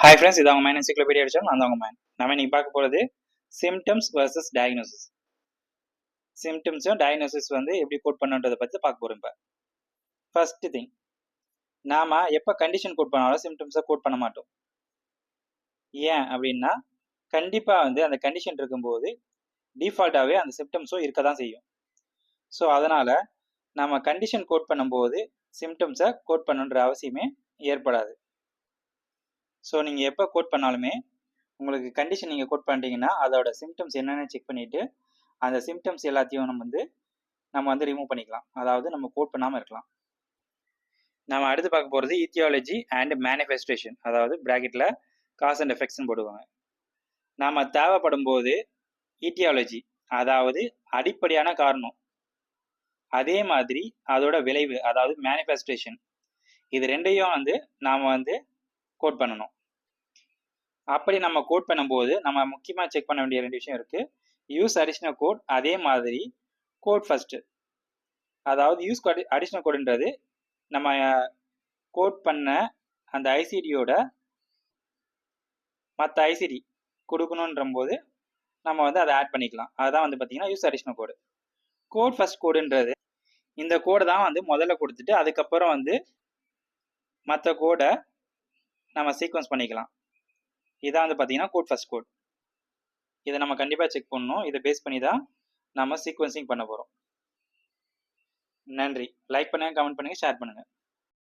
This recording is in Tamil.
ஹாய் ஃப்ரெண்ட்ஸ், இது அவங்க மைன் என்சைக்ளோபீடியா அடிச்சோம். நான் தான் உங்க மைன். நம்ம இன்னைக்கு பார்க்க போகிறது சிம்டம்ஸ் வர்சஸ் டயக்னோசிஸ். சிம்டம்ஸும் டயக்னோசிஸ் வந்து எப்படி கோட் பண்ணுன்றதை பற்றி பார்க்க போகிறோம். இப்போ ஃபர்ஸ்ட் திங், நாம் எப்போ கண்டிஷன் கோட் பண்ணாலும் சிம்டம்ஸை கோட் பண்ண மாட்டோம். ஏன் அப்படின்னா, கண்டிப்பாக வந்து அந்த கண்டிஷன் இருக்கும்போது டிஃபால்ட்டாகவே அந்த சிம்டம்ஸும் இருக்க தான் செய்யும். ஸோ அதனால் நம்ம கண்டிஷன் கோட் பண்ணும்போது சிம்டம்ஸை கோட் பண்ணுன்ற அவசியமே ஏற்படாது. ஸோ நீங்கள் எப்போ கோட் பண்ணாலுமே உங்களுக்கு கண்டிஷன் நீங்கள் கோட் பண்ணிட்டீங்கன்னா அதோட சிம்டம்ஸ் என்னென்னு செக் பண்ணிவிட்டு அந்த சிம்டம்ஸ் எல்லாத்தையும் நம்ம வந்து ரிமூவ் பண்ணிக்கலாம். அதாவது நம்ம கோட் பண்ணாமல் இருக்கலாம். நம்ம அடுத்து பார்க்க போகிறது ஈத்தியாலஜி அண்ட் மேனிஃபெஸ்டேஷன், அதாவது ப்ராக்கெட்டில் காஸ் அண்ட் எஃபெக்ட்ஸ்னு போடுவாங்க. நாம் தேவைப்படும் போது ஈட்டியாலஜி, அதாவது அடிப்படையான காரணம், அதே மாதிரி அதோட விளைவு, அதாவது மேனிஃபெஸ்டேஷன், இது ரெண்டையும் வந்து நாம் வந்து கோட் பண்ணணும். அப்படி நம்ம கோட் பண்ணும்போது நம்ம முக்கியமாக செக் பண்ண வேண்டிய 2 விஷயம் இருக்குது. யூஸ் அடிஷ்னல் கோட், அதே மாதிரி கோட் ஃபர்ஸ்ட்டு. அதாவது யூஸ் அடிஷ்னல் கோடுன்றது நம்ம கோட் பண்ண அந்த ஐசிடியோட மற்ற ஐசிடி கொடுக்கணுன்ற போது நம்ம வந்து அதை ஆட் பண்ணிக்கலாம். அதுதான் வந்து பார்த்தீங்கன்னா யூஸ் அடிஷ்னல் கோடு. கோட் ஃபர்ஸ்ட் கோடுன்றது இந்த கோடை தான் வந்து முதல்ல கொடுத்துட்டு அதுக்கப்புறம் வந்து மற்ற கோடை நம்ம சீக்வன்ஸ் பண்ணிக்கலாம். இதான் வந்து பார்த்தீங்கன்னா கோட் ஃபர்ஸ்ட் கோட். இதை நம்ம கண்டிப்பாக செக் பண்ணணும். இதை பேஸ் பண்ணி தான் நம்ம சீக்வன்சிங் பண்ண போகிறோம். நன்றி. லைக் பண்ணுங்கள், கமெண்ட் பண்ணுங்கள், ஷேர் பண்ணுங்கள்.